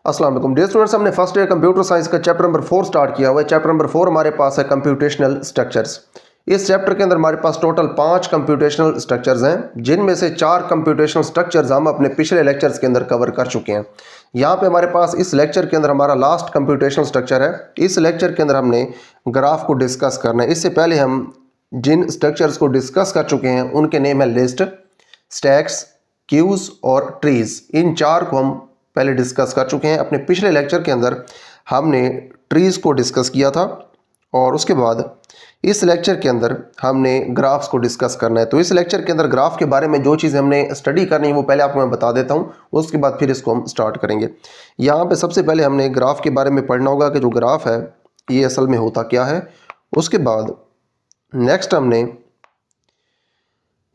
अस्सलाम वालेकुम dear students, हमने फर्स्ट ईयर कंप्यूटर साइंस का चैप्टर नंबर 4 स्टार्ट किया हुआ है। चैप्टर नंबर 4 हमारे पास है कंप्यूटेशनल स्ट्रक्चर्स। इस चैप्टर के अंदर हमारे पास टोटल 5 कंप्यूटेशनल स्ट्रक्चर्स हैं, जिनमें से 4 कंप्यूटेशनल स्ट्रक्चर्स हम अपने पिछले लेक्चर्स के अंदर कवर कर चुके हैं। यहाँ पे हमारे पास इस लेक्चर के अंदर हमारा लास्ट कंप्यूटेशनल स्ट्रक्चर है। इस लेक्चर के अंदर हमने ग्राफ को डिस्कस करना है। इससे पहले हम जिन स्ट्रक्चर्स को डिस्कस कर चुके हैं उनके नेम है लिस्ट, स्टैक्स, क्यूज और ट्रीज। इन 4 को हम पहले डिस्कस कर चुके हैं। अपने पिछले लेक्चर के अंदर हमने ट्रीज को डिस्कस किया था और उसके बाद इस लेक्चर के अंदर हमने ग्राफ्स को डिस्कस करना है। तो इस लेक्चर के अंदर ग्राफ के बारे में जो चीज़ हमने स्टडी करनी है वो पहले आपको मैं बता देता हूँ, उसके बाद फिर इसको हम स्टार्ट करेंगे। यहाँ पे सबसे पहले हमने ग्राफ के बारे में पढ़ना होगा कि जो ग्राफ है ये असल में होता क्या है। उसके बाद नेक्स्ट हमने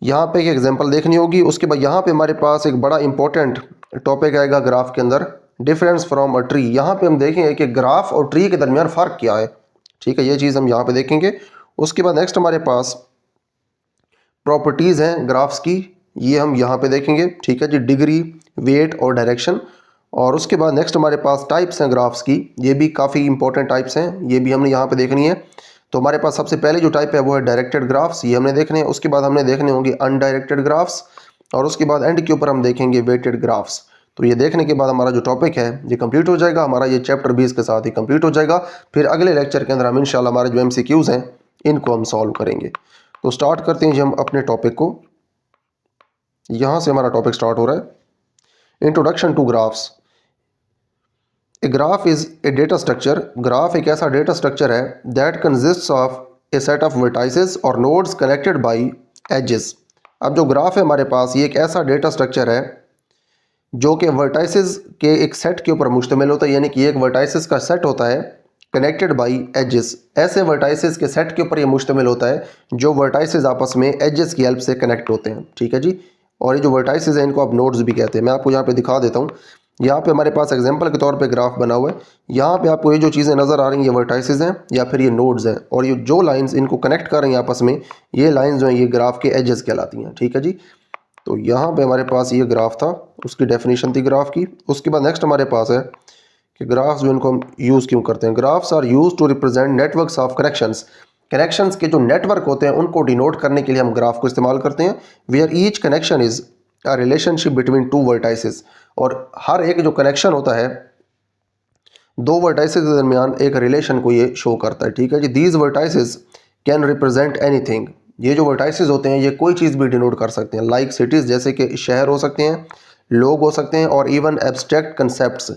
यहाँ पे एक एग्जांपल देखनी होगी। उसके बाद यहाँ पे हमारे पास एक बड़ा इंपॉर्टेंट टॉपिक आएगा ग्राफ के अंदर, डिफरेंस फ्रॉम अ ट्री। यहाँ पे हम देखेंगे कि ग्राफ और ट्री के दरमियान फ़र्क क्या है। ठीक है, ये चीज़ हम यहाँ पे देखेंगे। उसके बाद नेक्स्ट हमारे पास प्रॉपर्टीज़ हैं ग्राफ्स की, ये हम यहाँ पे देखेंगे। ठीक है जी, डिग्री, वेट और डायरेक्शन। और उसके बाद नेक्स्ट हमारे पास टाइप्स हैं ग्राफ्स की, ये भी काफ़ी इंपॉर्टेंट टाइप्स हैं, ये भी हमने यहाँ पे देखनी है। तो हमारे पास सबसे पहले जो टाइप है वो है डायरेक्टेड ग्राफ्स, ये हमने देखने हैं। उसके बाद हमने देखने होंगे अनडायरेक्टेड ग्राफ्स और उसके बाद एंड के ऊपर हम देखेंगे वेटेड ग्राफ्स। तो ये देखने के बाद हमारा जो टॉपिक है ये कंप्लीट हो जाएगा, हमारा ये चैप्टर 20 के साथ ही कंप्लीट हो जाएगा। फिर अगले लेक्चर के अंदर हम इंशाल्लाह हमारे जो MCQs हैं इनको हम सॉल्व करेंगे। तो स्टार्ट करते हैं जी हम अपने टॉपिक को। यहाँ से हमारा टॉपिक स्टार्ट हो रहा है। Introduction to graphs. A graph is a data structure. Graph एक ऐसा डेटा स्ट्रक्चर है that consists of a set of vertices और नोड्स कनेक्टेड बाय एजेस। अब जो ग्राफ है हमारे पास ये एक ऐसा डेटा स्ट्रक्चर है जो कि वर्टाइसेस के एक सेट के ऊपर मुश्तमिल होता है, यानी कि एक वर्टाइसेस का सेट होता है कनेक्टेड बाय एजेस। ऐसे वर्टाइसेस के सेट के ऊपर ये मुश्तमिल होता है जो वर्टाइसेस आपस में एजेस की हेल्प से कनेक्ट होते हैं। ठीक है जी, और ये जो वर्टाइसेस हैं इनको आप नोड्स भी कहते हैं। मैं आपको यहाँ पे दिखा देता हूँ। यहाँ पे हमारे पास एग्जांपल के तौर पे ग्राफ बना हुआ है। यहाँ पे आपको ये जो चीज़ें नज़र आ रही हैं ये वर्टाइसेस हैं या फिर ये नोड्स हैं, और ये जो लाइंस इनको कनेक्ट कर रही हैं आपस में, ये लाइंस जो हैं ये ग्राफ के एजेस कहलाती हैं। ठीक है जी, तो यहाँ पे हमारे पास ये ग्राफ था, उसकी डेफिनेशन थी ग्राफ की। उसके बाद नेक्स्ट हमारे पास है कि ग्राफ्स जो इनको हम यूज़ क्यों करते हैं। Graphs are used to represent networks of connections. Connections के जो नेटवर्क होते हैं उनको डिनोट करने के लिए हम ग्राफ को इस्तेमाल करते हैं। Where each connection is a relationship between two vertices, और हर एक जो कनेक्शन होता है दो वर्टाइसेस के दरमियान एक रिलेशन को ये शो करता है। ठीक है जी, these vertices can represent anything. ये जो वर्टाइसेस होते हैं ये कोई चीज़ भी डिनोट कर सकते हैं, लाइक सिटीज़ जैसे कि शहर हो सकते हैं, लोग हो सकते हैं, और इवन एब्स्ट्रैक्ट कंसेप्ट्स,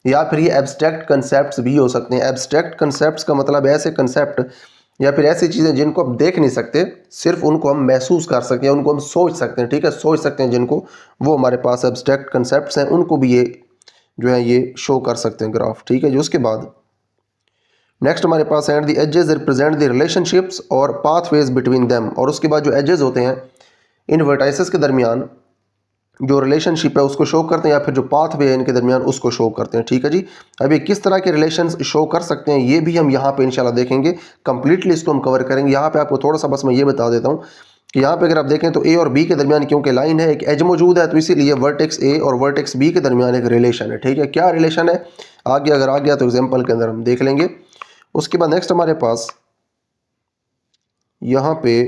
या फिर ये एब्स्ट्रैक्ट कंसेप्ट्स भी हो सकते हैं। एब्स्ट्रैक्ट कंसेप्ट्स का मतलब ऐसे कंसेप्ट या फिर ऐसी चीज़ें जिनको हम देख नहीं सकते, सिर्फ उनको हम महसूस कर सकते हैं, उनको हम सोच सकते हैं। ठीक है, सोच सकते हैं जिनको, वो हमारे पास एब्स्ट्रैक्ट कंसेप्ट्स हैं, उनको भी ये जो है ये शो कर सकते हैं ग्राफ। ठीक है जी, उसके बाद नेक्स्ट हमारे पास and the edges represent the relationships और पाथवेज बिटवीन देम। और उसके बाद जो एजेस होते हैं इन वर्टाइसेस के दरमियान जो रिलेशनशिप है उसको शो करते हैं, या फिर जो पाथवे है इनके दरमियान उसको शो करते हैं। ठीक है जी, अभी किस तरह के रिलेशंस शो कर सकते हैं ये भी हम यहाँ पे इंशाल्लाह देखेंगे, कंप्लीटली इसको हम कवर करेंगे। यहाँ पे आपको थोड़ा सा बस मैं ये बता देता हूँ कि यहाँ पे अगर आप देखें तो ए और बी के दरमियान क्योंकि लाइन है, एक एज मौजूद है, तो इसीलिए वर्टेक्स ए और वर्टेक्स बी के दरमियान एक रिलेशन है। ठीक है, क्या रिलेशन है आगे अगर आ गया तो एग्जाम्पल के अंदर हम देख लेंगे। उसके बाद नेक्स्ट हमारे पास यहाँ पे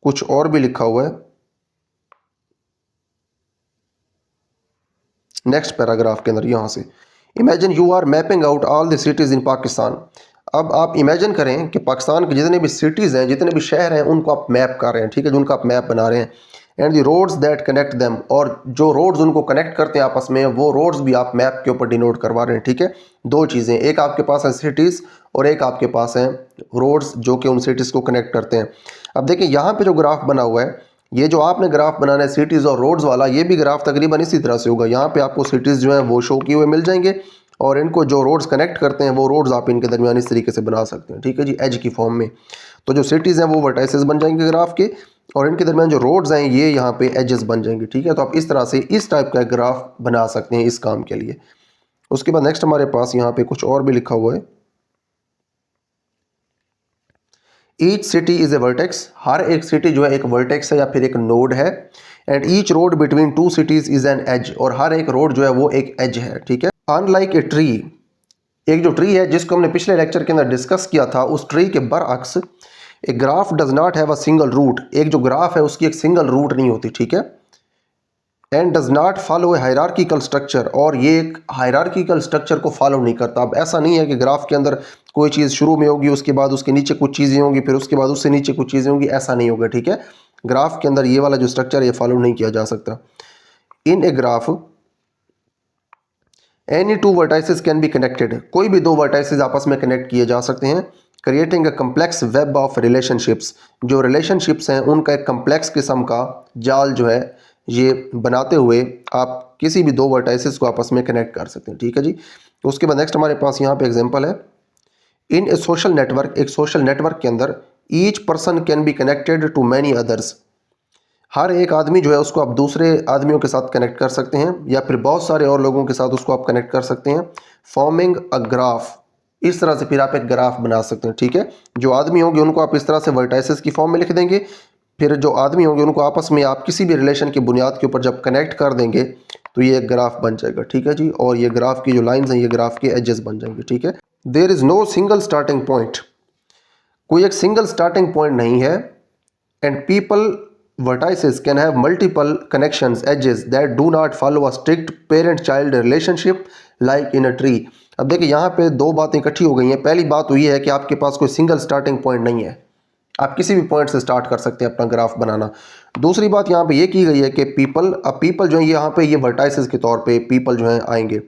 कुछ और भी लिखा हुआ है नेक्स्ट पैराग्राफ के अंदर। यहाँ से imagine you are mapping out all the cities in Pakistan. अब आप इमेजिन करें कि पाकिस्तान के जितने भी सिटीज़ हैं, जितने भी शहर हैं, उनको आप मैप कर रहे हैं। ठीक है, जिनका आप मैप बना रहे हैं। And the roads that connect them, और जो रोड्स उनको कनेक्ट करते हैं आपस में, वो रोड्स भी आप मैप के ऊपर डिनोट करवा रहे हैं। ठीक है, दो चीज़ें, एक आपके पास है सिटीज़ और एक आपके पास है रोड्स जो कि उन सिटीज़ को कनेक्ट करते हैं। अब देखिए यहाँ पे जो ग्राफ बना हुआ है, ये जो आपने ग्राफ बनाना है सिटीज़ और रोड्स वाला, ये भी ग्राफ तकरीबन इसी तरह से होगा। यहाँ पे आपको सिटीज़ जो है वो शो किए हुए मिल जाएंगे, और इनको जो रोड्स कनेक्ट करते हैं वो रोड्स आप इनके दरमियान इस तरीके से बना सकते हैं। ठीक है जी, एज की फॉर्म में। तो जो सिटीज़ हैं वो वर्टाइसेस बन जाएंगे ग्राफ के, और इनके दरमियान जो रोड्स हैं ये यहाँ पे एजेस बन जाएंगे। ठीक है, तो आप इस तरह से इस टाइप का ग्राफ बना सकते हैं इस काम के लिए। उसके बाद नेक्स्ट हमारे पास यहाँ पे कुछ और भी लिखा हुआ है। Each city is a vertex. हर एक सिटी जो है एक वर्टेक्स है या फिर एक नोड है। And each road between two cities is an edge, और हर एक रोड जो है वो एक एज है। ठीक है, अनलाइक ए ट्री, एक जो ट्री है जिसको हमने पिछले लेक्चर के अंदर डिस्कस किया था, उस ट्री के बरअक्स a graph does not have a single root, एक जो ग्राफ है उसकी एक सिंगल रूट नहीं होती, ठीक है। And does not follow A hierarchical structure, और ये एक हायरार्किकल स्ट्रक्चर को फॉलो नहीं करता। अब ऐसा नहीं है कि ग्राफ के अंदर कोई चीज़ शुरू में होगी, उसके बाद उसके नीचे कुछ चीज़ें होंगी, फिर उसके बाद उससे नीचे कुछ चीज़ें होंगी, ऐसा नहीं होगा, ठीक है। ग्राफ के अंदर ये वाला जो स्ट्रक्चर है ये फॉलो नहीं किया जा सकता। In a graph any two vertices can be connected, कोई भी दो वर्टाइसेस आपस में कनेक्ट किए जा सकते हैं। Creating a complex web of relationships, जो रिलेशनशिप्स हैं उनका एक कम्प्लेक्स किस्म का जाल जो है ये बनाते हुए आप किसी भी दो वर्टाइसेस को आपस में कनेक्ट कर सकते हैं, ठीक है जी। उसके बाद नेक्स्ट हमारे पास यहाँ पे एग्जांपल है। इन ए सोशल नेटवर्क, एक सोशल नेटवर्क के अंदर each person can be connected to many others, हर एक आदमी जो है उसको आप दूसरे आदमियों के साथ कनेक्ट कर सकते हैं, या फिर बहुत सारे और लोगों के साथ उसको आप कनेक्ट कर सकते हैं। फॉर्मिंग अ ग्राफ, इस तरह से फिर आप एक ग्राफ बना सकते हैं, ठीक है। जो आदमी होंगे उनको आप इस तरह से वर्टाइसेस की फॉर्म में लिख देंगे, फिर जो आदमी होंगे उनको आपस में आप किसी भी रिलेशन की बुनियाद के ऊपर जब कनेक्ट कर देंगे तो ये एक ग्राफ बन जाएगा, ठीक है जी। और ये ग्राफ की जो लाइंस हैं ये ग्राफ के एजेस बन जाएंगे, ठीक है। There is no single starting point, कोई एक सिंगल स्टार्टिंग पॉइंट नहीं है। And people vertices can have multiple connections edges that do not follow a strict parent child relationship like in a tree। अब देखिए यहाँ पे दो बातें इकट्ठी हो गई हैं। पहली बात तो ये है कि आपके पास कोई सिंगल स्टार्टिंग पॉइंट नहीं है, आप किसी भी पॉइंट से स्टार्ट कर सकते हैं अपना ग्राफ बनाना। दूसरी बात यहाँ पे ये की गई है कि पीपल, अब पीपल जो है यहाँ पे ये वर्टाइसेस के तौर पे पीपल जो है आएंगे,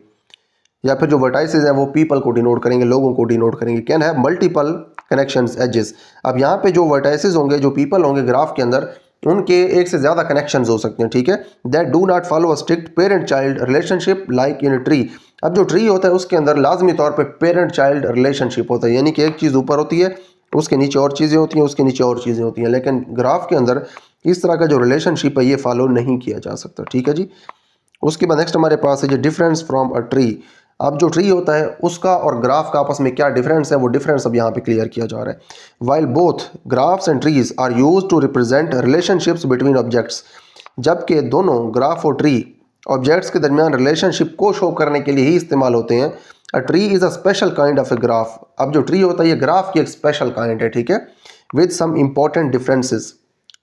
या फिर जो वर्टाइसेस हैं वो पीपल को डिनोट करेंगे, लोगों को डिनोट करेंगे। Can have multiple connections edges, अब यहाँ पे जो वर्टाइसेस होंगे, जो पीपल होंगे ग्राफ के अंदर, उनके एक से ज़्यादा कनेक्शंस हो सकते हैं, ठीक है। That do not follow a strict parent child relationship like in tree, अब जो ट्री होता है उसके अंदर लाजमी तौर पे पेरेंट चाइल्ड रिलेशनशिप होता है, यानी कि एक चीज़ ऊपर होती है, उसके नीचे और चीज़ें होती हैं, उसके नीचे और चीज़ें होती हैं। लेकिन ग्राफ के अंदर इस तरह का जो रिलेशनशिप है ये फॉलो नहीं किया जा सकता, ठीक है जी। उसके बाद नेक्स्ट हमारे पास है जो डिफरेंस फ्रॉम अ ट्री। अब जो ट्री होता है उसका और ग्राफ का आपस में क्या डिफरेंस है, वो डिफरेंस अब यहाँ पे क्लियर किया जा रहा है। While both graphs and trees are used to represent relationships between objects, जबकि दोनों ग्राफ और ट्री ऑब्जेक्ट्स के दरमियान रिलेशनशिप को शो करने के लिए ही इस्तेमाल होते हैं। A tree is a special kind of a graph, अब जो ट्री होता है ये ग्राफ की एक स्पेशल काइंड है, ठीक है। विद सम इम्पॉर्टेंट डिफरेंसेस,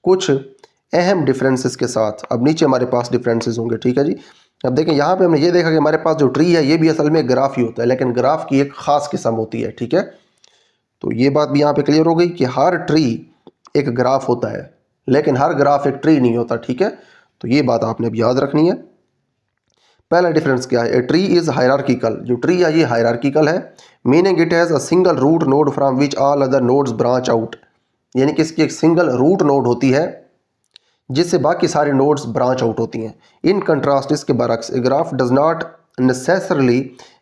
कुछ अहम डिफरेंसेस के साथ। अब नीचे हमारे पास डिफरेंसेस होंगे, ठीक है जी। अब देखें यहाँ पे हमने ये देखा कि हमारे पास जो ट्री है ये भी असल में ग्राफ ही होता है, लेकिन ग्राफ की एक ख़ास किस्म होती है, ठीक है। तो ये बात भी यहाँ पे क्लियर हो गई कि हर ट्री एक ग्राफ होता है, लेकिन हर ग्राफ एक ट्री नहीं होता, ठीक है। तो ये बात आपने अब याद रखनी है। पहला डिफरेंस क्या है, ए ट्री इज़ हायरार्किकल, जो ट्री है ये हायरार्किकल है। Meaning it has a single root node from which all other nodes branch out, यानी कि इसकी एक सिंगल रूट नोड होती है जिससे बाकी सारे नोड्स ब्रांच आउट होती हैं। इन कंट्रास्ट, इसके बरक्स, a graph does not necessarily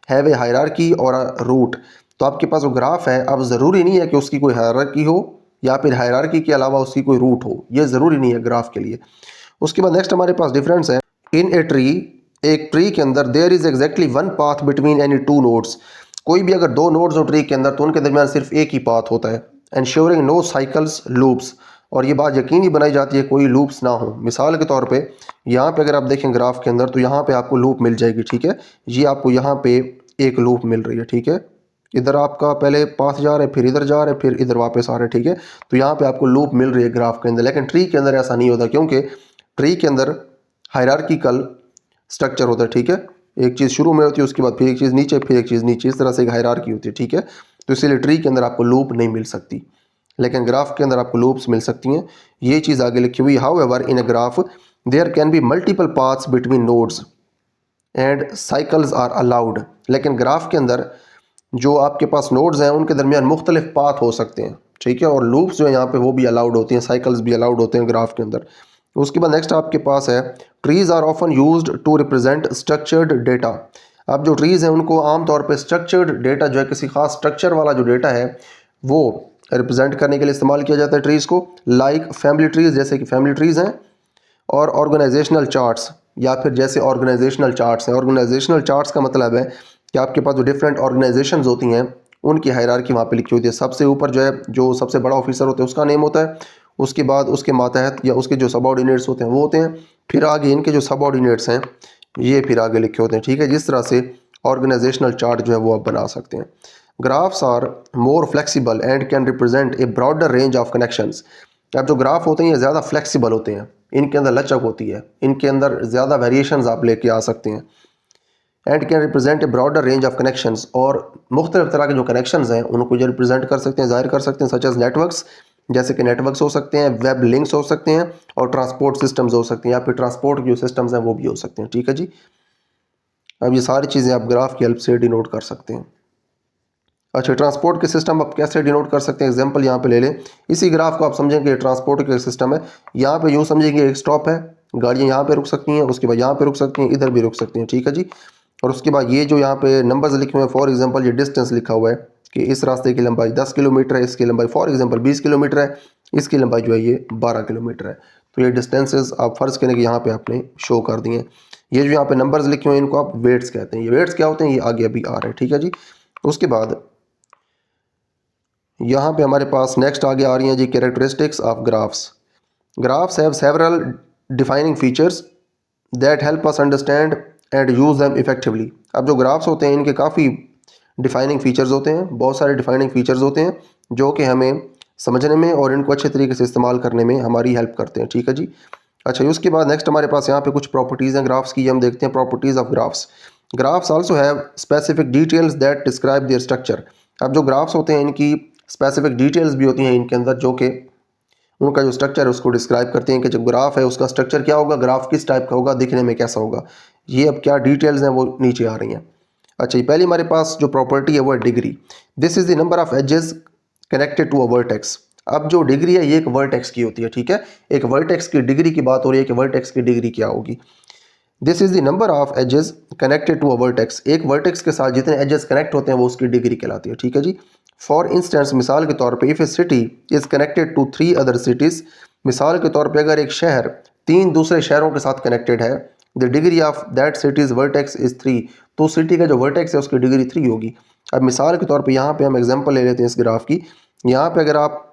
have a hierarchy और अ रूट, तो आपके पास जो ग्राफ है अब ज़रूरी नहीं है कि उसकी कोई हायरार्की हो या फिर हायरार्की के अलावा उसकी कोई रूट हो, ये ज़रूरी नहीं है ग्राफ के लिए। उसके बाद नेक्स्ट हमारे पास डिफरेंस है। इन ए ट्री, एक ट्री के अंदर there is exactly one path between any two nodes, कोई भी अगर दो नोड्स हो ट्री के अंदर तो उनके दरमियान सिर्फ एक ही पाथ होता है। एंश्योरिंग नो साइकिल्स लूप्स, और ये बात यकीनी बनाई जाती है कोई लूप्स ना हो। मिसाल के तौर पे यहाँ पे अगर आप देखें ग्राफ के अंदर तो यहाँ पे आपको लूप मिल जाएगी, ठीक है। ये आपको यहाँ पे एक लूप मिल रही है, ठीक है। इधर आपका पहले पाथ जा रहा है, फिर इधर जा रहा है, फिर इधर वापस आ रहा है, ठीक है। तो यहाँ पे आपको लूप मिल रही है ग्राफ के अंदर, लेकिन ट्री के अंदर ऐसा नहीं होता, क्योंकि ट्री के अंदर हायरार्किकल स्ट्रक्चर होता है, ठीक है। एक चीज़ शुरू में होती है, उसके बाद फिर एक चीज़ नीचे, फिर एक चीज़ नीचे, इस तरह से एक हायरार्की होती है, ठीक है। तो इसीलिए ट्री के अंदर आपको लूप नहीं मिल सकती, लेकिन ग्राफ के अंदर आपको लूप्स मिल सकती हैं। ये चीज़ आगे लिखी हुई, however in a graph there can be multiple paths between nodes and cycles are allowed, लेकिन ग्राफ के अंदर जो आपके पास नोड्स हैं उनके दरमियान मुख्तलिफ पाथ हो सकते हैं, ठीक है। और लूप्स जो है यहाँ पे वो भी अलाउड होती हैं, साइकिल्स भी अलाउड होते हैं ग्राफ के अंदर। उसके बाद नेक्स्ट आपके पास है, trees are often used to represent structured data. अब जो ट्रीज़ हैं उनको आमतौर पे स्ट्रक्चर्ड डेटा जो है, किसी खास स्ट्रक्चर वाला जो डेटा है वो रिप्रेजेंट करने के लिए इस्तेमाल किया जाता है ट्रीज़ को। लाइक फैमिली ट्रीज़, जैसे कि फैमिली ट्रीज़ हैं, और ऑर्गेनाइजेशनल चार्ट्स, या फिर जैसे ऑर्गेनाइजेशनल चार्ट्स हैं। ऑर्गेनाइजेशनल चार्ट्स का मतलब है कि आपके पास जो डिफरेंट ऑर्गेनाइजेशंस होती हैं उनकी हायरार्की वहाँ पे लिखी होती है। सबसे ऊपर जो है, जो सबसे बड़ा ऑफिसर होता है उसका नेम होता है, उसके बाद उसके मातहत या उसके जो सबऑर्डिनेट्स होते हैं वो होते हैं, फिर आगे इनके जो सबऑर्डिनेट्स हैं ये फिर आगे लिखे होते हैं, ठीक है। जिस तरह से ऑर्गेनाइजेशनल चार्ट जो है वो आप बना सकते हैं। Graphs are more flexible and can represent a broader range of connections. अब जो ग्राफ होते हैं ये ज़्यादा फ्लेक्सिबल होते हैं, इनके अंदर लचक होती है, इनके अंदर ज़्यादा वेरिएशंस आप लेके आ सकते हैं। And can represent a broader range of connections, और मुख्तलिफ तरह के जो कनेक्शंस हैं उनको जो रिप्रेजेंट कर सकते हैं, जाहिर कर सकते हैं, सच एज नेटवर्क्स, जैसे कि नेटवर्क्स हो सकते हैं, वेब लिंक्स हो सकते हैं, और ट्रांसपोर्ट सिस्टम्स हो सकते हैं, या फिर ट्रांसपोर्ट के जो सिस्टम्स हैं वो भी हो सकते हैं। ठीक है जी। अब ये सारी चीज़ें आप ग्राफ की हेल्प से डिनोट कर सकते हैं। अच्छा, ट्रांसपोर्ट के सिस्टम आप कैसे डिनोट कर सकते हैं, एग्जांपल यहाँ पे ले लें। इसी ग्राफ को आप समझेंगे ट्रांसपोर्ट के सिस्टम है। यहाँ पे यूँ समझेंगे एक स्टॉप है, गाड़ियाँ यहाँ पे रुक सकती हैं, उसके बाद यहाँ पे रुक सकती हैं, इधर भी रुक सकती हैं। ठीक है जी। और उसके बाद ये जो यहाँ पे नंबर्स लिखे हुए हैं, फॉर एग्जांपल ये डिस्टेंस लिखा हुआ है कि इस रास्ते की लंबाई 10 किलोमीटर है, इसकी लंबाई फॉर एग्जांपल 20 किलोमीटर है, इसकी लंबाई जो है ये 12 किलोमीटर है। तो ये डिस्टेंसेस आप फ़र्ज़ करें कि यहाँ पे आपने शो कर दिए हैं। ये जो यहाँ पे नंबर्स लिखे हुए हैं इनको आप वेट्स कहते हैं। ये वेट्स क्या होते हैं ये आगे अभी आ रहे हैं। ठीक है जी। उसके बाद यहाँ पे हमारे पास नेक्स्ट आगे आ रही हैं जी characteristics of graphs. Graphs have several defining features that help us understand and use them effectively. अब जो ग्राफ्स होते हैं इनके काफ़ी डिफाइनिंग फीचर्स होते हैं, बहुत सारे डिफाइनिंग फीचर्स होते हैं जो कि हमें समझने में और इनको अच्छे तरीके से इस्तेमाल करने में हमारी हेल्प करते हैं। ठीक है जी। अच्छा, उसके बाद नेक्स्ट हमारे पास यहाँ पे कुछ प्रॉपर्टीज़ हैं ग्राफ्स की, हम देखते हैं properties of graphs. Graphs also have specific details that describe their structure. अब जो ग्राफ्स होते हैं इनकी स्पेसिफिक डिटेल्स भी होती हैं इनके अंदर, जो कि उनका जो स्ट्रक्चर है उसको डिस्क्राइब करते हैं कि जो ग्राफ है उसका स्ट्रक्चर क्या होगा, ग्राफ किस टाइप का होगा, दिखने में कैसा होगा। ये अब क्या डिटेल्स हैं वो नीचे आ रही हैं। अच्छा, ये पहली हमारे पास जो प्रॉपर्टी है वो है degree. This is the number of edges connected to a vertex. अब जो डिग्री है ये एक वर्टेक्स की होती है। ठीक है, एक वर्टेक्स की डिग्री की बात हो रही है कि वर्टेक्स की डिग्री क्या होगी। This is the number of edges connected to a vertex. एक वर्टेक्स के साथ जितने एजेस कनेक्ट होते हैं वो उसकी डिग्री कहलाती है। ठीक है जी। फॉर इंस्टेंस, मिसाल के तौर पे, if a city is connected to 3 other cities, मिसाल के तौर पे अगर एक शहर 3 दूसरे शहरों के साथ कनेक्टेड है, the degree of that cities vertex is 3, तो सिटी का जो वर्टेक्स है उसकी डिग्री 3 होगी। अब मिसाल के तौर पे यहाँ पे हम एग्जांपल ले लेते हैं इस ग्राफ की। यहाँ पे अगर आप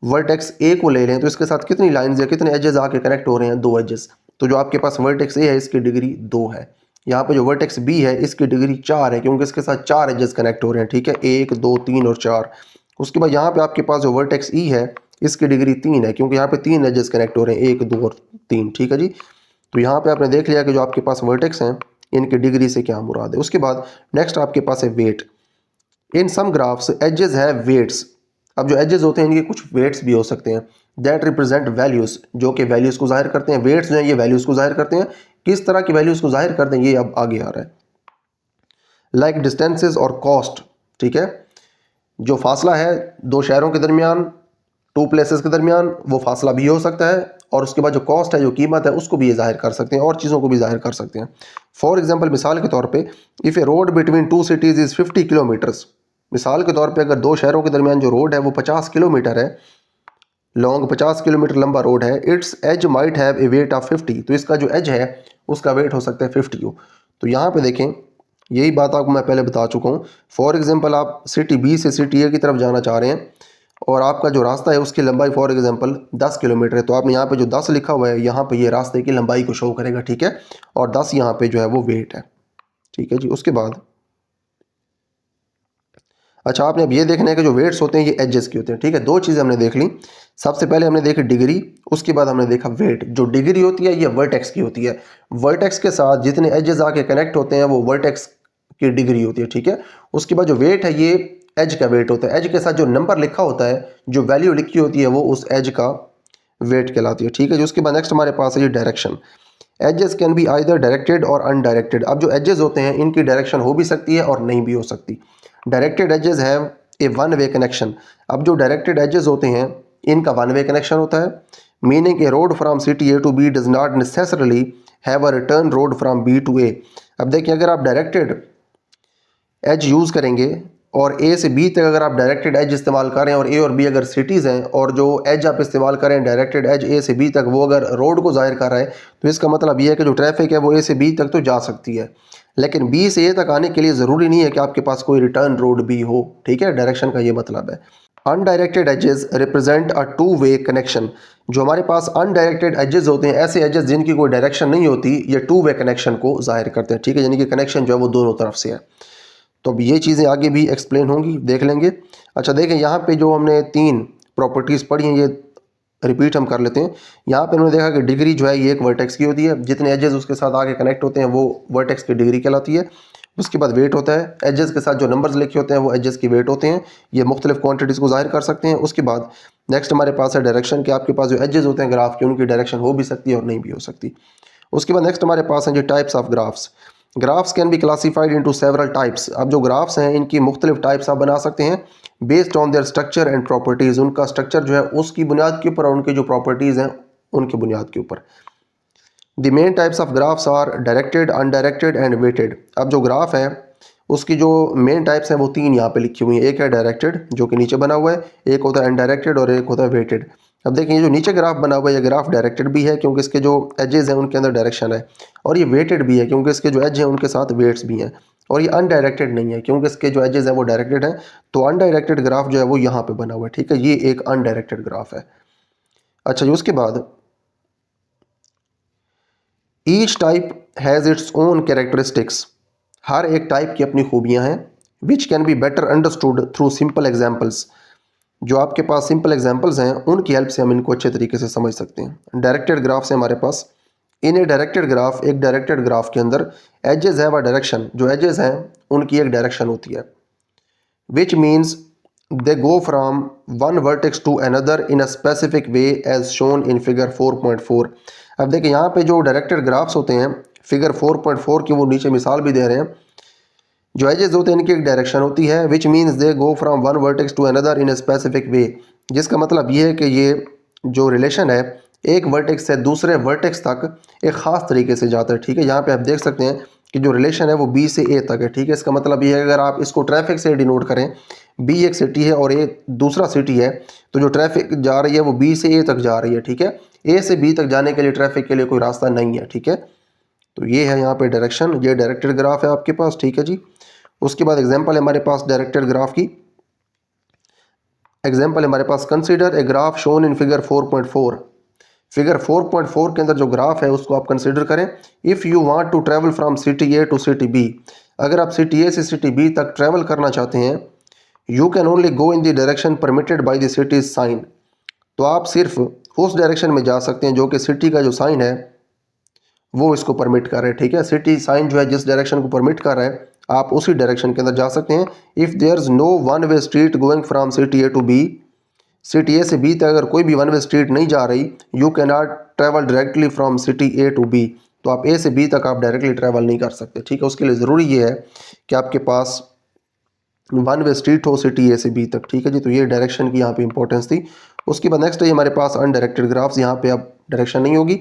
वर्टेक्स ए को ले लें तो इसके साथ कितनी लाइन्स या कितने एजेस आके कनेक्ट हो रहे हैं, 2 एजेस। तो जो आपके पास वर्टेक्स ए है इसकी डिग्री 2 है। यहाँ पे जो वर्टेक्स बी है इसकी डिग्री 4 है, क्योंकि इसके साथ 4 एजेस कनेक्ट हो रहे हैं। ठीक है, 1 2 3 और 4। उसके बाद यहाँ पे आपके पास जो वर्टेक्स ई है इसकी डिग्री 3 है, क्योंकि यहाँ पे 3 एजेस कनेक्ट हो रहे हैं, 1 2 और 3। ठीक है जी। तो यहाँ पे आपने देख लिया कि जो आपके पास वर्टेक्स हैं इनकी डिग्री से क्या मुराद है। उसके बाद नेक्स्ट आपके पास है वेट। इन सम ग्राफ्स एजेस है वेट्स। अब जो एजेस होते हैं इनके कुछ वेट्स भी हो सकते हैं दैट रिप्रेजेंट वैल्यूज़, जो कि वैल्यूज़ को जाहिर करते हैं। वेट्स जो हैं ये वैल्यूज़ को जाहिर करते हैं। किस तरह की वैल्यूज़ को जाहिर करते हैं ये अब आगे आ रहा है। लाइक डिस्टेंसेस और कॉस्ट। ठीक है, जो फासला है 2 शहरों के दरमियान, 2 प्लेसेस के दरमियान, वो फासला भी हो सकता है, और उसके बाद जो कॉस्ट है, जो कीमत है, उसको भी ये जाहिर कर सकते हैं, और चीज़ों को भी जाहिर कर सकते हैं। फॉर एग्जांपल, मिसाल के तौर पे, if A road between 2 cities is 50 kilometres. मिसाल के तौर पे अगर 2 शहरों के दरमियान जो रोड है वो 50 किलोमीटर है लॉन्ग, 50 किलोमीटर लंबा रोड है। Its edge might have a weight of 50, तो इसका जो एज है उसका वेट हो सकता है 50 हो। तो यहाँ पे देखें, यही बात आपको मैं पहले बता चुका हूँ। फॉर एग्जांपल, आप सिटी बी से सिटी ए की तरफ जाना चाह रहे हैं, और आपका जो रास्ता है उसकी लंबाई फॉर एग्जांपल 10 किलोमीटर है, तो आपने यहाँ पे जो 10 लिखा हुआ है यहाँ पे ये रास्ते की लंबाई को शो करेगा। ठीक है, और 10 यहाँ पे जो है वो वेट है। ठीक है जी। उसके बाद अच्छा, आपने अब ये देखना है कि जो वेट्स होते हैं ये एजेस के होते हैं। ठीक है, 2 चीज़ें हमने देख ली। सबसे पहले हमने देखी डिग्री, उसके बाद हमने देखा वेट। जो डिग्री होती है ये वर्टेक्स की होती है। वर्टेक्स के साथ जितने एजेस आके कनेक्ट होते हैं वो वर्टेक्स की डिग्री होती है। ठीक है, उसके बाद जो वेट है ये एज का वेट होता है। एज के साथ जो नंबर लिखा होता है, जो वैल्यू लिखी होती है, वो उस एज का वेट कहलाती है। ठीक है जी। उसके बाद नेक्स्ट हमारे पास है ये direction. Edges can be either directed और अनडायरेक्टेड। अब जो एजेस होते हैं इनकी डायरेक्शन हो भी सकती है और नहीं भी हो सकती। Directed edges have a one way connection. अब जो डायरेक्टेड एजेस होते हैं इनका वन वे कनेक्शन होता है, meaning a road from city A to B does not necessarily have a return road from B to A. अब देखिए, अगर आप डायरेक्टेड एज यूज़ करेंगे और ए से बी तक अगर आप डायरेक्टेड एज इस्तेमाल करें, और ए और बी अगर सिटीज़ हैं, और जो एज आप इस्तेमाल करें डायरेक्टेड एज ए से बी तक वो अगर रोड को ज़ाहिर कर रहा है, तो इसका मतलब ये है कि जो ट्रैफिक है वो ए से बी तक तो जा सकती है, लेकिन बी से ए तक आने के लिए ज़रूरी नहीं है कि आपके पास कोई रिटर्न रोड भी हो। ठीक है, डायरेक्शन का ये मतलब है। Undirected edges represent a two way connection. जो हमारे पास अनडायरेक्टेड एजेस होते हैं, ऐसे एजेस जिनकी कोई डायरेक्शन नहीं होती, ये टू वे कनेक्शन को जाहिर करते हैं, ठीक है, यानी कि कनेक्शन जो है वो दोनों तरफ से है। तो अब ये चीज़ें आगे भी एक्सप्लेन होंगी, देख लेंगे। अच्छा देखें, यहाँ पे जो हमने 3 प्रॉपर्टीज़ पढ़ी हैं, ये रिपीट हम कर लेते हैं। यहाँ पे उन्होंने देखा कि डिग्री जो है ये एक वर्टेक्स की होती है, जितने एजेस उसके साथ आगे कनेक्ट होते हैं वो वर्टेक्स की डिग्री कहलाती है। उसके बाद वेट होता है, एजेस के साथ जो नंबर्स लिखे होते हैं वो एजेस की वेट होते हैं, ये मुख्तलिफ क्वांटिटीज़ को जाहिर कर सकते हैं। उसके बाद नेक्स्ट हमारे पास है डायरेक्शन, कि आपके पास जो एजेस होते हैं ग्राफ के, उनकी डायरेक्शन हो भी सकती है और नहीं भी हो सकती। उसके बाद नेक्स्ट हमारे पास हैं जो types of graphs. Graphs can be classified into several types. अब जो ग्राफ्स हैं इनकी मुख्तलिफ टाइप्स आप बना सकते हैं based on their structure and properties. उनका स्ट्रक्चर जो है उसकी बुनियाद के ऊपर और उनकी जो प्रॉपर्टीज़ हैं उनकी बुनियाद के ऊपर। The main types of graphs are directed, undirected and weighted. अब जो ग्राफ है उसकी जो मेन टाइप्स हैं वो 3 यहाँ पे लिखी हुई हैं। एक है डायरेक्टेड जो कि नीचे बना हुआ है, एक होता है अनडायरेक्टेड और एक होता है वेटेड। अब देखिए ये जो नीचे ग्राफ बना हुआ है ये ग्राफ डायरेक्टेड भी है क्योंकि इसके जो एजेस हैं उनके अंदर डायरेक्शन है, और ये वेटेड भी है क्योंकि इसके जो एज हैं उनके साथ वेट्स भी हैं, और ये अनडायरेक्टेड नहीं है क्योंकि इसके जो एजेस हैं वो डायरेक्टेड हैं। तो अनडायरेक्टेड ग्राफ जो है वो यहाँ पे बना हुआ है, ठीक है, ये एक अनडायरेक्टेड ग्राफ है। अच्छा जी, उसके बाद each type has its own characteristics. हर एक टाइप की अपनी खूबियाँ हैं, which can be better understood through simple examples. जो आपके पास सिंपल एग्जाम्पल्स हैं उनकी हेल्प से हम इनको अच्छे तरीके से समझ सकते हैं। डायरेक्टेड ग्राफ से हमारे पास इन ए डायरेक्टेड ग्राफ, एक डायरेक्टेड ग्राफ के अंदर एजेस है व डायरेक्शन, जो एजेस हैं उनकी एक डायरेक्शन होती है, which means they go from one vertex to another in a specific way as shown in figure 4.4। अब देखिए यहाँ पे जो डायरेक्टेड ग्राफ्स होते हैं फिगर 4.4 की वो नीचे मिसाल भी दे रहे हैं, जो एजेस होते हैं इनकी एक डायरेक्शन होती है, which means they go from one vertex to another in a specific way. जिसका मतलब ये है कि ये जो रिलेशन है एक वर्टेक्स से दूसरे वर्टेक्स तक एक ख़ास तरीके से जाता है, ठीक है। यहाँ पे आप देख सकते हैं कि जो रिलेशन है वो बी से ए तक है, ठीक है। इसका मतलब ये है अगर आप इसको ट्रैफिक से डिनोट करें, बी एक सिटी है और ए दूसरा सिटी है, तो जो ट्रैफिक जा रही है वो बी से ए तक जा रही है, ठीक है। ए से बी तक जाने के लिए ट्रैफिक के लिए कोई रास्ता नहीं है, ठीक है। तो ये है यहाँ पे डायरेक्शन, ये डायरेक्टेड ग्राफ है आपके पास, ठीक है जी। उसके बाद एग्जांपल है हमारे पास डायरेक्टेड ग्राफ की। एग्जांपल है हमारे पास, consider a graph shown in figure 4.4। Figure 4.4 के अंदर जो ग्राफ है उसको आप कंसीडर करें। If you want to travel from city A to city B, अगर आप सिटी ए से सिटी बी तक ट्रैवल करना चाहते हैं, you can only go in the direction permitted by the city's sign. तो आप सिर्फ उस डायरेक्शन में जा सकते हैं जो कि सिटी का जो साइन है वो इसको परमिट कर रहे हैं, ठीक है। सिटी साइन जो है जिस डायरेक्शन को परमिट कर रहा है आप उसी डायरेक्शन के अंदर जा सकते हैं। If there is no one way street going from city A to B, city A से बी तक अगर कोई भी वन वे स्ट्रीट नहीं जा रही, you can not travel directly from city A to B. तो आप ए से बी तक आप डायरेक्टली ट्रैवल नहीं कर सकते, ठीक है। उसके लिए ज़रूरी ये है कि आपके पास वन वे स्ट्रीट हो सिटी ए से बी तक, ठीक है जी। तो ये डायरेक्शन की यहाँ पे इंपॉर्टेंस थी। उसके बाद नेक्स्ट है हमारे पास अनडायरेक्टेड ग्राफ्स। यहाँ पे अब डायरेक्शन नहीं होगी।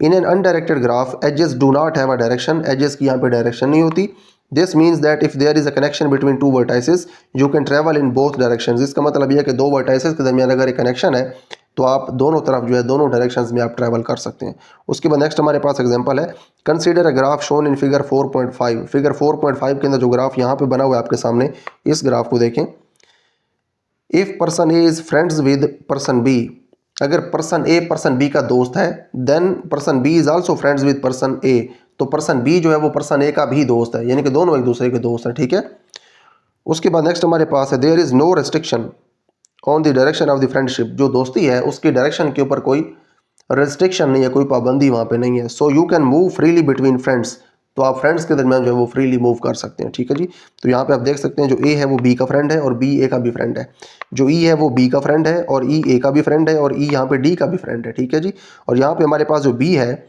In an undirected graph edges do not have a direction, edges की यहाँ पे डायरेक्शन नहीं होती। This means that if there is a connection between two vertices you can travel in both directions. इसका मतलब यह है कि दो वर्टाइसेस के दरमियान अगर एक कनेक्शन है तो आप दोनों तरफ जो है दोनों डायरेक्शंस में आप ट्रैवल कर सकते हैं। उसके बाद नेक्स्ट हमारे पास एग्जांपल है, consider a graph shown in figure 4.5। Figure 4.5 के अंदर जो ग्राफ यहाँ पे बना हुआ है आपके सामने, इस ग्राफ को देखें। If person A is friends with person B, अगर पर्सन ए पर्सन बी का दोस्त है, then person B is also friends with person A, तो पर्सन बी जो है वो पर्सन ए का भी दोस्त है, यानी कि दोनों एक दूसरे के दोस्त हैं, ठीक है। उसके बाद नेक्स्ट हमारे पास है, there is no restriction on the direction of the friendship. जो दोस्ती है उसकी डायरेक्शन के ऊपर कोई रेस्ट्रिक्शन नहीं है, कोई पाबंदी वहाँ पे नहीं है। So you can move freely between friends, तो आप फ्रेंड्स के दरमियान जो है वो फ्रीली मूव कर सकते हैं, ठीक है जी। तो यहाँ पे आप देख सकते हैं जो ए है वो बी का फ्रेंड है और बी ए का भी फ्रेंड है, जो ई है वो बी का फ्रेंड है और ई ए का भी फ्रेंड है और ई यहाँ पे डी का भी फ्रेंड है, ठीक है जी। और यहाँ पे हमारे पास जो बी है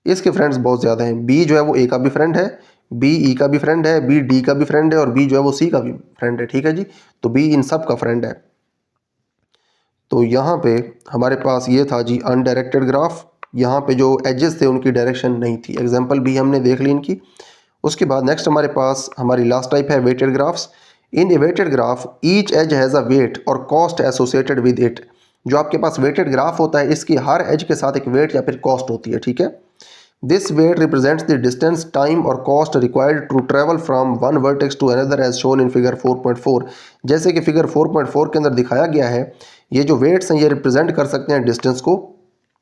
इसके फ्रेंड्स बहुत ज़्यादा हैं। बी जो है वो ए का भी फ्रेंड है, बी ई का भी फ्रेंड है, बी डी का भी फ्रेंड है और बी जो है वो सी का भी फ्रेंड है, ठीक है जी। तो बी इन सब का फ्रेंड है। तो यहाँ पे हमारे पास ये था जी अनडायरेक्टेड ग्राफ। यहाँ पे जो एजेस थे उनकी डायरेक्शन नहीं थी। एग्जांपल भी हमने देख ली इनकी। उसके बाद नेक्स्ट हमारे पास हमारी लास्ट टाइप है weighted graphs. In a weighted graph each edge has a weight और कॉस्ट एसोसिएटेड विद इट। जो आपके पास वेटेड ग्राफ होता है इसकी हर एज के साथ एक वेट या फिर कॉस्ट होती है, ठीक है। This weight represents the distance, time और cost required to travel from one vertex to another as shown in figure 4.4। जैसे कि फिगर 4.4 के अंदर दिखाया गया है, ये जो वेट्स हैं ये रिप्रेजेंट कर सकते हैं डिस्टेंस को,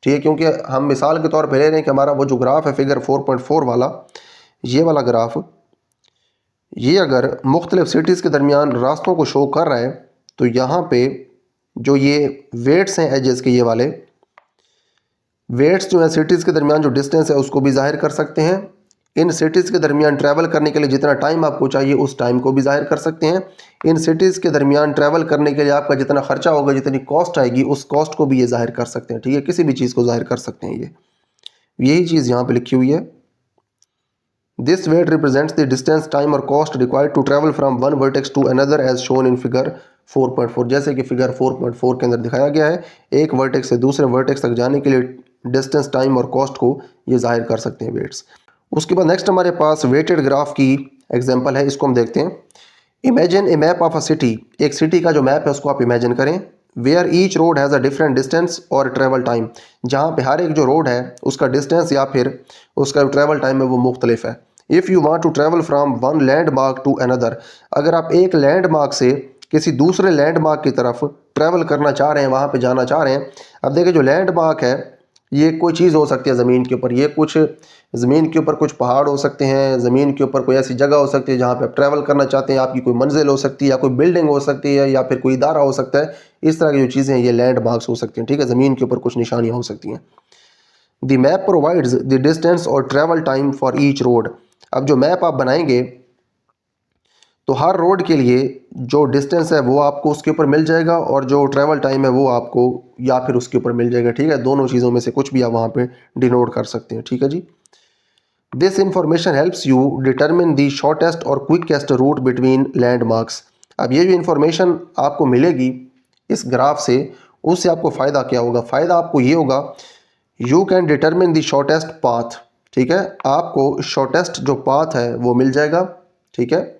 ठीक है, क्योंकि हम मिसाल के तौर पर ले रहे हैं कि हमारा वो जो ग्राफ है फिगर 4.4 वाला, ये वाला ग्राफ, ये अगर मुख्तलिफ सिटीज़ के दरमियान रास्तों को शो कर रहा है, तो यहाँ पे जो ये वेट्स हैं एजेस के, ये वाले वेट्स जो है सिटीज़ के दरमियान जो डिस्टेंस है उसको भी ज़ाहिर कर सकते हैं। इन सिटीज़ के दरमियान ट्रैवल करने के लिए जितना टाइम आपको चाहिए उस टाइम को भी ज़ाहिर कर सकते हैं। इन सिटीज़ के दरमियान ट्रैवल करने के लिए आपका जितना खर्चा होगा, जितनी कॉस्ट आएगी, उस कॉस्ट को भी ये ज़ाहिर कर सकते हैं, ठीक है, किसी भी चीज़ को ज़ाहिर कर सकते हैं। यही चीज़ यहाँ पर लिखी हुई है। This weight represents the distance, time और cost required to travel from one vertex to another as shown in figure 4.4। जैसे कि फिगर 4.4 के अंदर दिखाया गया है, एक वर्टेक्स से दूसरे वर्टेक्स तक जाने के लिए डिस्टेंस, टाइम और कॉस्ट को ये जाहिर कर सकते हैं वेट्स। उसके बाद नेक्स्ट हमारे पास वेटेड ग्राफ की एग्जांपल है, इसको हम देखते हैं। Imagine a map of a city, एक सिटी का जो मैप है उसको आप इमेजिन करें। Where each road has a different distance और ट्रैवल टाइम, जहाँ पे हर एक जो रोड है उसका डिस्टेंस या फिर उसका जो ट्रैवल टाइम है वो मुख्तलिफ है। If you want to travel from one landmark to another, अगर आप एक लैंड मार्क से किसी दूसरे लैंड मार्क की तरफ ट्रैवल करना चाह रहे हैं, वहाँ पे जाना चाह रहे हैं। अब देखिए जो लैंड मार्क है ये कोई चीज़ हो सकती है ज़मीन के ऊपर, ये कुछ ज़मीन के ऊपर कुछ पहाड़ हो सकते हैं, ज़मीन के ऊपर कोई ऐसी जगह हो सकती है जहाँ पे आप ट्रैवल करना चाहते हैं, आपकी कोई मंजिल हो सकती है, या कोई बिल्डिंग हो सकती है, या फिर कोई इदारा हो सकता है। इस तरह की जो चीज़ें हैं ये लैंड मार्क्स हो सकती हैं, ठीक है, ज़मीन के ऊपर कुछ निशानियाँ हो सकती हैं। The map provides the distance और travel time for each road. अब जो मैप आप बनाएंगे तो हर रोड के लिए जो डिस्टेंस है वो आपको उसके ऊपर मिल जाएगा, और जो ट्रैवल टाइम है वो आपको या फिर उसके ऊपर मिल जाएगा, ठीक है, दोनों चीज़ों में से कुछ भी आप वहाँ पे डिनोट कर सकते हैं, ठीक है जी। This information helps you determine the shortest और क्विकेस्ट रूट बिटवीन लैंडमार्क्स। अब ये जो इन्फॉर्मेशन आपको मिलेगी इस ग्राफ से, उससे आपको फ़ायदा क्या होगा? फ़ायदा आपको ये होगा, you can determine the shortest path, ठीक है, आपको शॉर्टेस्ट जो पाथ है वो मिल जाएगा, ठीक है,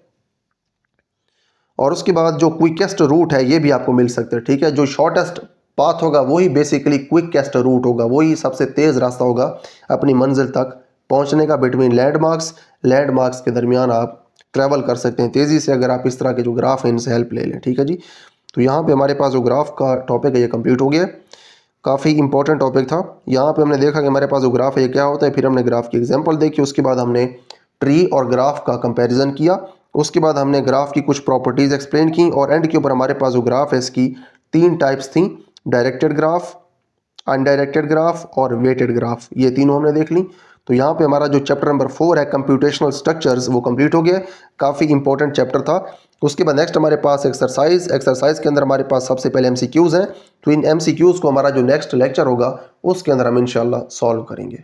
और उसके बाद जो क्विकेस्ट रूट है ये भी आपको मिल सकता है, ठीक है। जो शॉर्टेस्ट पाथ होगा वही बेसिकली क्विकेस्ट रूट होगा, वही सबसे तेज़ रास्ता होगा अपनी मंजिल तक पहुंचने का। बिटवीन लैंडमार्क्स के दरमियान आप ट्रैवल कर सकते हैं तेज़ी से, अगर आप इस तरह के जो ग्राफ हैं इनसे हेल्प ले लें, ठीक है जी। तो यहाँ पे हमारे पास जो ग्राफ का टॉपिक है ये कंप्लीट हो गया। काफ़ी इंपॉर्टेंट टॉपिक था। यहाँ पे हमने देखा कि हमारे पास जो ग्राफ है ये क्या होता है, फिर हमने ग्राफ की एग्जांपल देखी, उसके बाद हमने ट्री और ग्राफ का कंपैरिजन किया, उसके बाद हमने ग्राफ की कुछ प्रॉपर्टीज़ एक्सप्लेन की, और एंड के ऊपर हमारे पास जो ग्राफ है इसकी 3 टाइप्स थी, डायरेक्टेड ग्राफ, अनडायरेक्टेड ग्राफ और वेटेड ग्राफ, ये तीनों हमने देख ली। तो यहाँ पे हमारा जो चैप्टर नंबर 4 है कंप्यूटेशनल स्ट्रक्चर्स वो कंप्लीट हो गया। काफ़ी इंपॉर्टेंट चैप्टर था। उसके बाद नेक्स्ट हमारे पास एक्सरसाइज के अंदर हमारे पास सबसे पहले एमसीक्यूज़ हैं। तो इन एमसीक्यूज़ को हमारा जो नेक्स्ट लेक्चर होगा उसके अंदर हम इंशाल्लाह सॉल्व करेंगे।